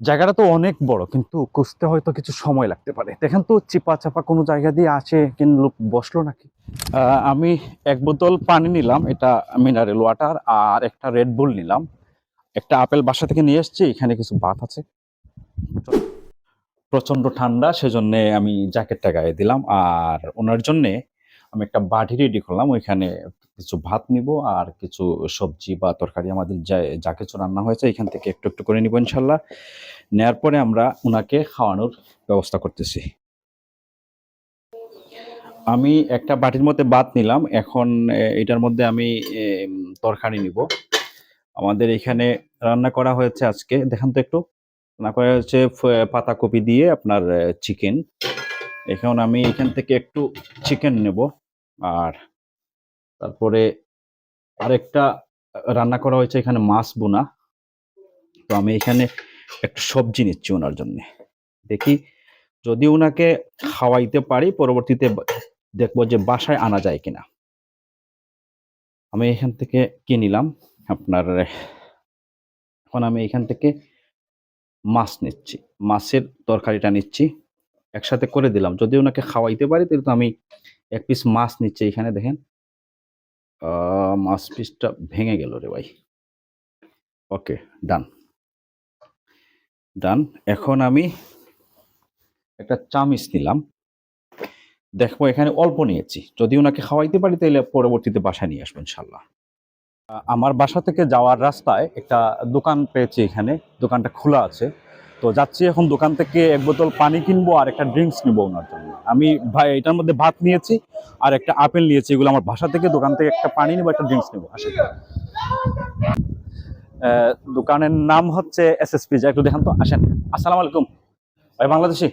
জায়গাটা তো অনেক বড়, কিন্তু খুঁজতে হয়তো কিছু সময় লাগতে পারে। দেখেন তো চিপা চাপা কোনো জায়গা দিয়ে আছে, কিন্তু লোক বসলো নাকি। আমি এক বোতল পানি নিলাম, এটা মিনারেল ওয়াটার, আর একটা রেড বুল নিলাম। একটা আপেল বাসা থেকে নিয়ে এসেছি, এখানে কিছু ভাত আছে। প্রচন্ড ঠান্ডা, সেজন্য আমি জ্যাকেটটা গায়ে দিলাম। আর ওনার জন্যে আমি একটা বাটি রেডি করলাম, ওইখানে কিছু ভাত নিব আর কিছু সবজি বা তরকারি আমাদের যা যা কিছু রান্না হয়েছে এখান থেকে একটু একটু করে নিব ইনশাল্লাহ। নেয়ার পরে আমরা ওনাকে খাওয়ানোর ব্যবস্থা করতেছি। আমি একটা বাটির মধ্যে ভাত নিলাম, এখন এটার মধ্যে আমি তরকারি নিব। আমাদের এখানে রান্না করা হয়েছে আজকে, দেখেন তো একটু। রান্না করা হয়েছে পাতাকপি দিয়ে আপনার চিকেন। এখন আমি এখান থেকে একটু চিকেন নেব। আর তারপরে আরেকটা রান্না করা হয়েছে এখানে মাছ বোনা। তো আমি এখানে একটু সবজি নিচ্ছি ওনার জন্য। দেখি যদি ওনাকে খাওয়াইতে পারি, পরবর্তীতে দেখবো যে বাসায় আনা যায় কিনা। আমি এখান থেকে কি নিলাম আপনার, এখন আমি এখান থেকে মাছ নিচ্ছি, মাছের তরকারিটা নিচ্ছি, একসাথে করে দিলাম। যদি ওনাকে খাওয়াইতে পারি তাহলে তো আমি এক পিস মাছ নিচ্ছি। এখানে দেখেন মাছ পিসটা ভেঙে গেল রে ভাই। ওকে, ডান ডান। এখন আমি একটা চামিচ নিলাম, দেখবো এখানে অল্প নিয়েছি, যদি ওনাকে খাওয়াইতে পারি তাহলে পরবর্তীতে বাসায় নিয়ে আসবো ইনশাল্লাহ। আমার বাসা থেকে যাওয়ার রাস্তায় একটা দোকান পেয়েছি, এখানে দোকানটা খোলা আছে। তো যাচ্ছি এখন, দোকান থেকে এক বোতল পানি কিনবো আর একটা ড্রিঙ্কস নিবো ওনার জন্য। আমি ভাই এটার মধ্যে ভাত নিয়েছি আর একটা আপেল নিয়েছি, এগুলো আমার বাসা থেকে, দোকান থেকে একটা পানি নিবো, একটা ড্রিঙ্কস নিবো। আসেন। দোকানের নাম হচ্ছে এসএস পিজা, একটু দেখান তো, আসেন। আসসালামু আলাইকুম ভাই, বাংলাদেশি?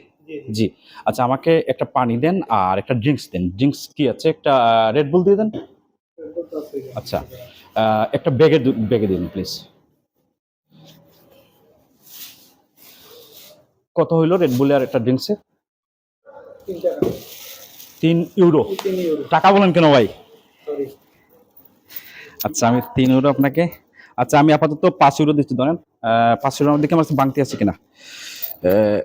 জি। আচ্ছা, আমাকে একটা পানি দেন আর একটা ড্রিঙ্কস দেন। ড্রিঙ্কস কি আছে? একটা রেড বুল দিয়ে দেন। আচ্ছা, একটা ব্যাগে দিন প্লিজ। কত হইলো রেড বুলে আর একটা ড্রিঙ্কসে? 3 ইউরো? টাকা বলেন কেন ভাই? আচ্ছা, আমি 3 ইউরো আপনাকে। আচ্ছা, আমি আপাতত 5 ইউরো দিচ্ছি, ধরেন। 5 ইউরোর দিকে আমার বাংতি আছে কিনা। আহ,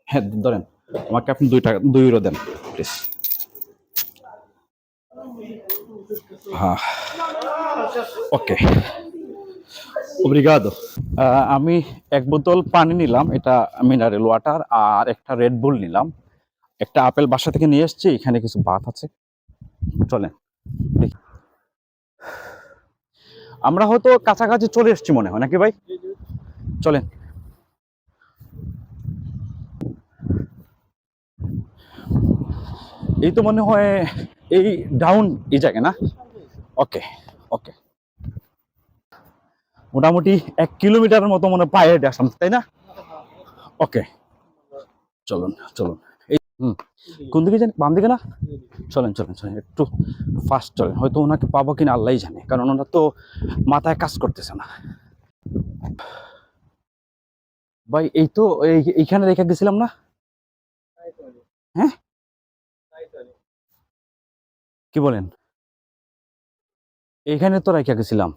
হ্যাঁ ধরেন, আমাকে আপনি 2 ইউরো দেন প্লিজ। হ্যাঁ, ওকে, ওব্রিগাদো। আমি এক বোতল পানি নিলাম, এটা মিনারেল ওয়াটার, আর একটা রেড বুল নিলাম। একটা আপেল বাসা থেকে নিয়ে এসেছি, এখানে কিছু ভাত আছে। চলেন দেখি। আমরা হয়তো কাছাকাছি চলে এসেছি মনে হয়, নাকি ভাই? চলেন। এই তো মনে হয় এই ডাউন এই জায়গা না? ওকে ওকে, মোটামুটি 1 কিলোমিটারের মতো মনে হয় পায়ে হেঁটে আসলাম, তাই না? ওকে, চলুন চলুন। এই কোন দিকে জানি, বাম দিকে না? চলেন চলেন চলেন, একটু ফাস্ট চলেন, হয়তো ওনাকে পাবো কিনা আল্লাহই জানে, কারণ ওনার তো মাথায় কাজ করতেছে না। ভাই এই তো এইখানে রেখে গেছিলাম না? হ্যাঁ, কি বলেন? এইখানে তো রেখে গেছিলাম।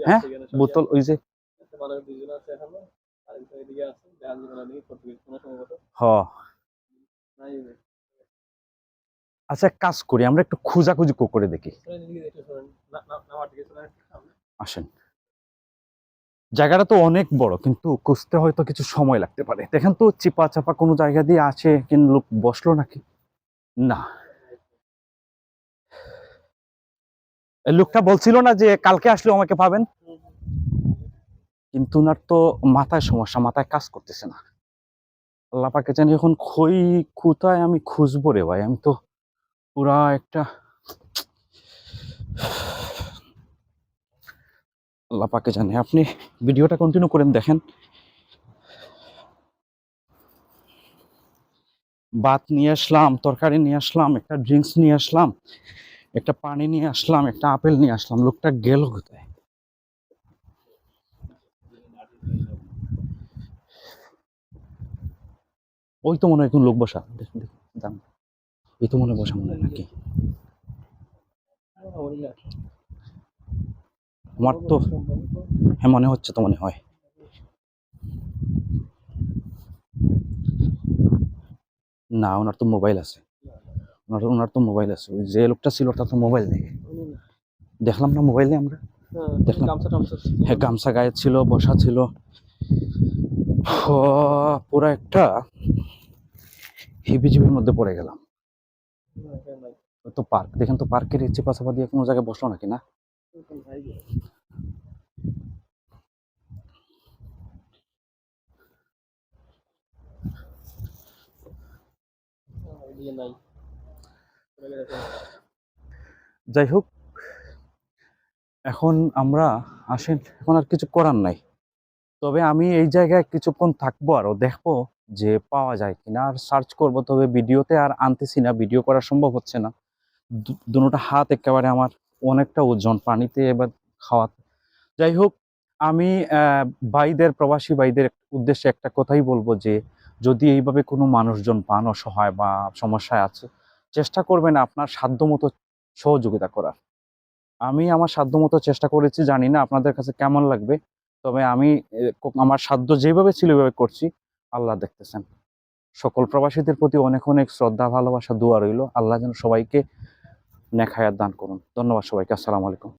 হ্যাঁ, বোতল ওই যে। হ, আচ্ছা এক কাজ করি, আমরা একটু খোঁজাখুঁজি করে দেখি। আসেন। জায়গাটা তো অনেক বড়, কিন্তু খুঁজতে হয়তো কিছু সময় লাগতে পারে। দেখেন তো চিপা চাপা কোনো জায়গা দিয়ে আছে, কিন্তু লোক বসলো নাকি। না, এই লোকটা বলছিল না যে কালকে আসলেও আমাকে পাবেন, কিন্তু ওনার তো মাথায় সমস্যা, মাথায় কাজ করতেছে না। আল্লাহ পাকে জানি এখন কোথায় আমি খুঁজবো রে ভাই, আমি তো পুরা একটা, আল্লাহ পাকে জানে। আপনি ভিডিওটা কন্টিনিউ করেন, দেখেন। ভাত নিয়ে আসলাম, তরকারি নিয়ে আসলাম, একটা ড্রিঙ্কস নিয়ে আসলাম, একটা পানি নিয়ে আসলাম, একটা আপেল নিয়ে আসলাম, লোকটা গেল কোথায়? ওই তো মনে হয় কোন লোক বসা, দেখুন দেখুন, যান। এই তো মনে হয় বসা, মনে হয় নাকি। আমার তো হ্যাঁ মনে হচ্ছে, তো মনে হয়। না, ওনার তো মোবাইল আছে। ওনার তো মোবাইল আছে। ওই যে লোকটা ছিল তার তো মোবাইল নেই। দেখলাম না মোবাইল নেই আমরা। দেখলাম হ্যাঁ, গামছা গায়ে ছিল, বসা ছিল। পুরো একটা হিবিজিবির মধ্যে পড়ে গেলাম। তো পার্ক দেখেন তো, পার্কের চেপা চাপা দিয়ে কোনো জায়গায় বসলো নাকি না। যাই হোক, এখন আমরা আসেন, এখন আর কিছু করার নাই। তবে আমি এই জায়গায় কিছুক্ষণ থাকবো, আরো দেখবো যে পাওয়া যায় কিনা, আর সার্চ করব। তবে ভিডিওতে আর আনতেছি না, ভিডিও করা সম্ভব হচ্ছে না। দুটো হাত একেবারে আমার অনেকটা ওজন পানিতে এবার খাওয়া। যাই হোক, আমি ভাইদের, প্রবাসী ভাইদের উদ্দেশ্যে একটা কথাই বলবো যে যদি এইভাবে কোনো মানুষজন পান অসহায় বা সমস্যায় আছে, চেষ্টা করবেন আপনার সাধ্যমতো সহযোগিতা করার। আমি আমার সাধ্যমতো চেষ্টা করেছি, জানি না আপনাদের কাছে কেমন লাগবে। তবে আমি আমার সাধ্য যেভাবে ছিল ওইভাবে করছি। আল্লাহ দেখতেছেন। সকল প্রবাসীদের প্রতি অনেক অনেক শ্রদ্ধা, ভালোবাসা, দোয়া রইল। আল্লাহ যেন সবাইকে নেক হায়াত দান করুন। ধন্যবাদ সবাইকে। আসসালামু আলাইকুম।